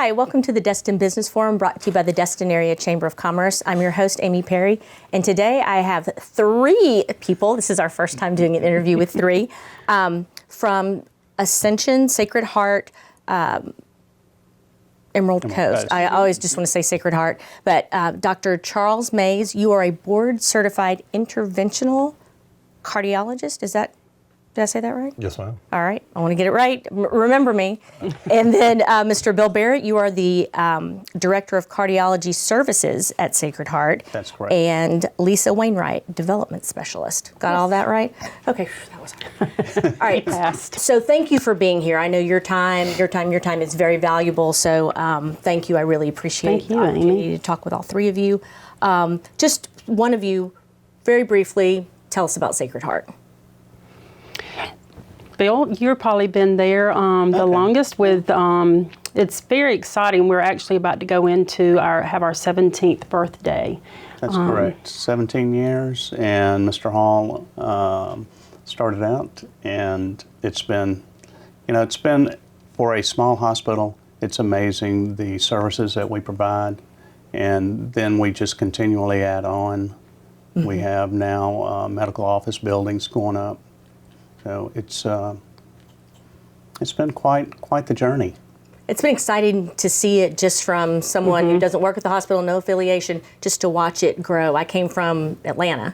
Hi, welcome to the Destin Business Forum brought to you by the Destin Area Chamber of Commerce. I'm your host, Amy Perry, and today I have three people. This is our first time doing an interview with three from Ascension, Sacred Heart, Emerald Coast. I always just want to say Sacred Heart, but Dr. Charles Mays, you are a board-certified interventional cardiologist. Did I say that right? Yes, ma'am. All right. I want to get it right. Remember me. And then Mr. Bill Barrett, you are the Director of Cardiology Services at Sacred Heart. That's correct. And Lisa Wainwright, Development Specialist. Got all that right? Okay. That was all right. Fast. So thank you for being here. I know your time is very valuable. So thank you. I really appreciate the opportunity to talk with all three of you. Just one of you, very briefly, tell us about Sacred Heart. Bill, you've probably been there the longest with, it's very exciting. We're actually about to go into have our 17th birthday. That's correct. 17 years, and Mr. Hall started out, and it's been for a small hospital, it's amazing the services that we provide, and then we just continually add on. Mm-hmm. We have now medical office buildings going up. So it's been quite the journey. It's been exciting to see it just from someone who doesn't work at the hospital, no affiliation, just to watch it grow. I came from Atlanta,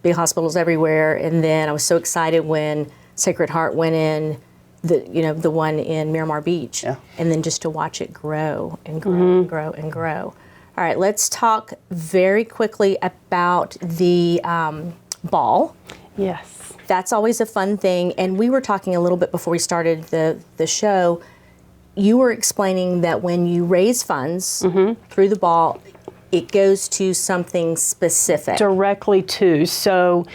big hospitals everywhere, and then I was so excited when Sacred Heart went in, the one in Miramar Beach, and then just to watch it grow and grow and grow and grow. All right, let's talk very quickly about the ball. Yes. That's always a fun thing. And we were talking a little bit before we started the show. You were explaining that when you raise funds through the ball, it goes to something specific. Directly to. So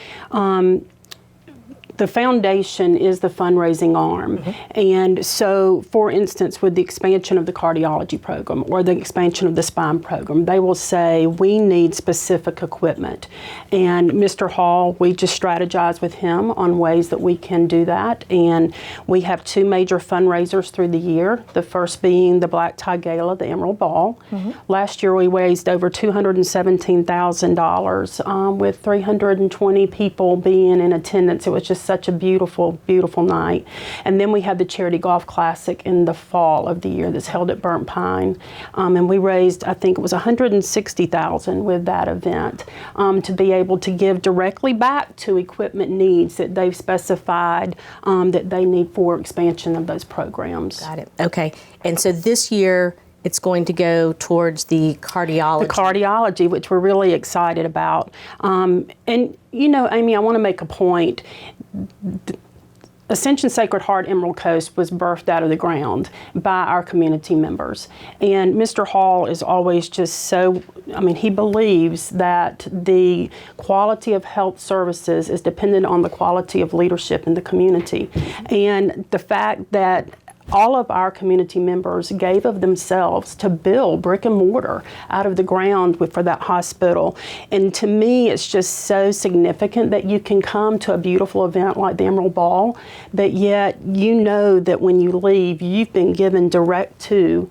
the foundation is the fundraising arm. And so, for instance, with the expansion of the cardiology program or the expansion of the spine program, they will say, we need specific equipment. And Mr. Hall, we just strategize with him on ways that we can do that. And we have two major fundraisers through the year, the first being the Black Tie Gala, the Emerald Ball. Last year we raised over $217,000 with 320 people being in attendance. It was just such a beautiful, beautiful night. And then we had the Charity Golf Classic in the fall of the year that's held at Burnt Pine. And we raised, I think it was $160,000 with that event to be able to give directly back to equipment needs that they've specified that they need for expansion of those programs. Got it. Okay. And so this year, it's going to go towards the cardiology. The cardiology, which we're really excited about. And, Amy, I want to make a point. Ascension Sacred Heart Emerald Coast was birthed out of the ground by our community members. And Mr. Hall is always just he believes that the quality of health services is dependent on the quality of leadership in the community. And the fact that all of our community members gave of themselves to build brick and mortar out of the ground for that hospital. And to me, it's just so significant that you can come to a beautiful event like the Emerald Ball, but yet you know that when you leave, you've been given direct to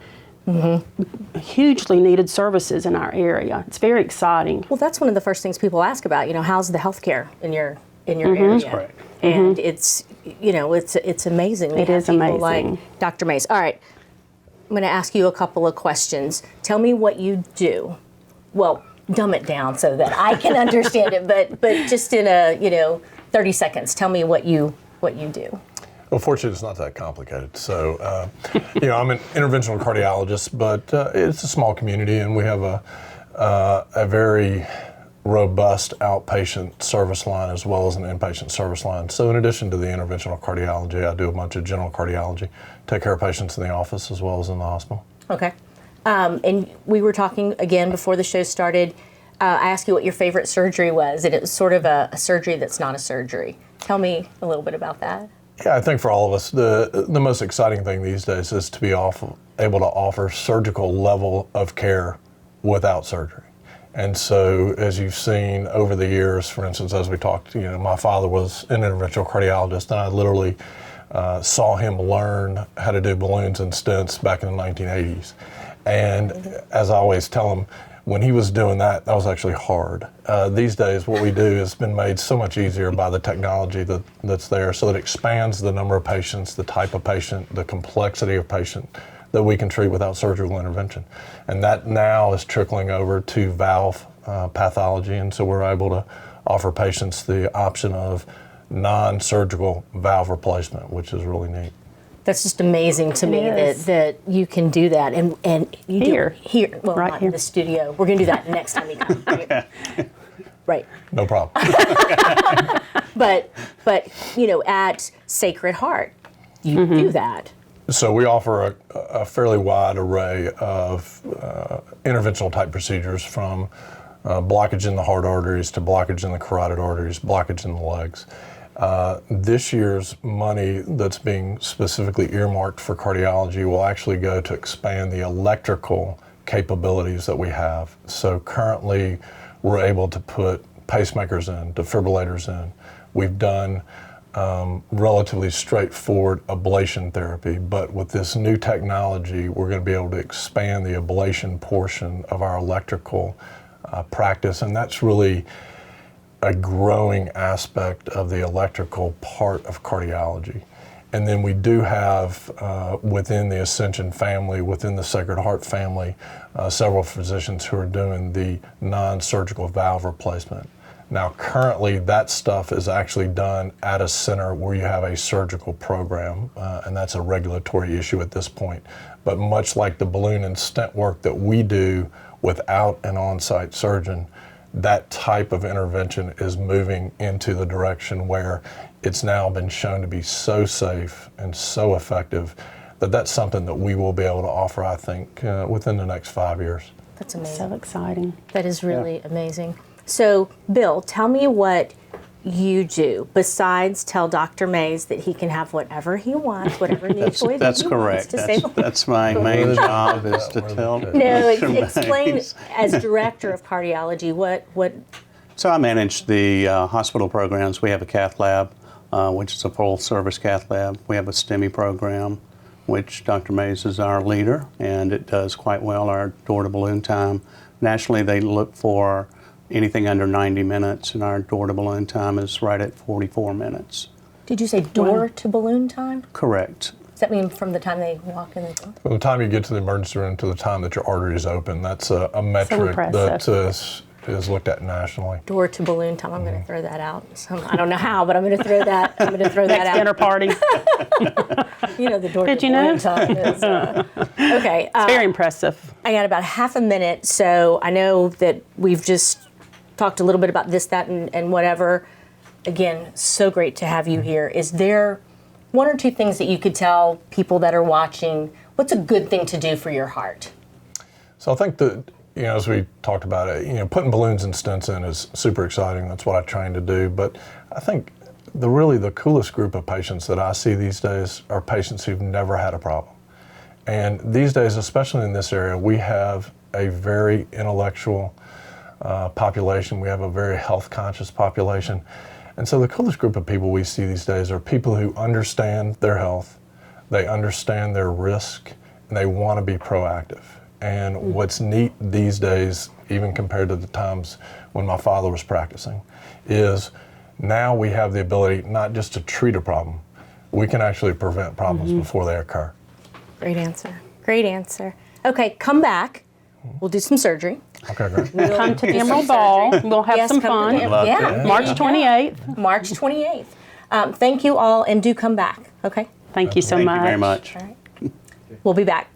hugely needed services in our area. It's very exciting. Well, that's one of the first things people ask about, how's the healthcare in your area? That's correct. And it's amazing. It is amazing. Like Dr. Mays. All right, I'm going to ask you a couple of questions. Tell me what you do. Well, dumb it down so that I can understand it, but just in 30 seconds, tell me what you do. Well, fortunately, it's not that complicated. So, I'm an interventional cardiologist, but it's a small community, and we have a very robust outpatient service line as well as an inpatient service line. So in addition to the interventional cardiology, I do a bunch of general cardiology, take care of patients in the office as well as in the hospital. Okay. And we were talking again before the show started. I asked you what your favorite surgery was, and it was sort of a surgery that's not a surgery. Tell me a little bit about that. Yeah, I think for all of us, the most exciting thing these days is to be able to offer surgical level of care without surgery. And so, as you've seen over the years, for instance, as we talked, my father was an interventional cardiologist, and I literally saw him learn how to do balloons and stents back in the 1980s. And as I always tell him, when he was doing that, that was actually hard. These days, what we do has been made so much easier by the technology that's there, so it expands the number of patients, the type of patient, the complexity of patient that we can treat without surgical intervention. And that now is trickling over to valve pathology, and so we're able to offer patients the option of non-surgical valve replacement, which is really neat. That's just amazing to me that you can do that, and you Here. do it here. Well, Right not here. in the studio. We're going to do that next time you come. Right. No problem. But at Sacred Heart, you do that. So we offer a fairly wide array of interventional type procedures, from blockage in the heart arteries to blockage in the carotid arteries, blockage in the legs. This year's money that's being specifically earmarked for cardiology will actually go to expand the electrical capabilities that we have. So currently we're able to put pacemakers in, defibrillators in. We've done relatively straightforward ablation therapy, but with this new technology, we're going to be able to expand the ablation portion of our electrical practice, and that's really a growing aspect of the electrical part of cardiology. And then we do have within the Ascension family, within the Sacred Heart family, several physicians who are doing the non-surgical valve replacement. Now currently that stuff is actually done at a center where you have a surgical program, and that's a regulatory issue at this point. But much like the balloon and stent work that we do without an on-site surgeon, that type of intervention is moving into the direction where it's now been shown to be so safe and so effective that that's something that we will be able to offer, I think, within the next 5 years. That's amazing. So exciting. That is really amazing. So, Bill, tell me what you do besides tell Dr. Mays that he can have whatever he wants, whatever new toy that That's he correct. wants to say. That's my main job, is to tell. No, Dr. explain, Mays. as director of cardiology, what So I manage the hospital programs. We have a cath lab, which is a full-service cath lab. We have a STEMI program, which Dr. Mays is our leader, and it does quite well, our door-to-balloon time. Nationally, they look for anything under 90 minutes, and our door-to-balloon time is right at 44 minutes. did you say door to balloon time? Correct. Does that mean from the time they walk in the door? From the time you get to the emergency room to the time that your artery is open, that's a metric impressive. that is looked at nationally. Door to balloon time. I'm going to throw that out. I don't know how, but I'm going to throw that. I'm going to throw that Next out. dinner party. The door Did to you know? balloon time is. Okay. Very impressive. I got about half a minute, so I know that we've just talked a little bit about this, that, and whatever. Again, so great to have you here. Is there one or two things that you could tell people that are watching? What's a good thing to do for your heart? So I think that, as we talked about it, putting balloons and stents in is super exciting. That's what I trained to do. But I think the coolest group of patients that I see these days are patients who've never had a problem. And these days, especially in this area, we have a very intellectual population. We have a very health conscious population. And so the coolest group of people we see these days are people who understand their health, they understand their risk, and they want to be proactive. And what's neat these days, even compared to the times when my father was practicing, is now we have the ability not just to treat a problem, we can actually prevent problems before they occur. Great answer. Great answer. Okay, come back. We'll do some surgery. Okay, great. Come to the Emerald Ball. We'll have Yes, some come fun. to the- Love yeah, to. March 28th. March 28th. Thank you all, and do come back. Okay, Thank you so Thank much. you very much. all right. We'll be back.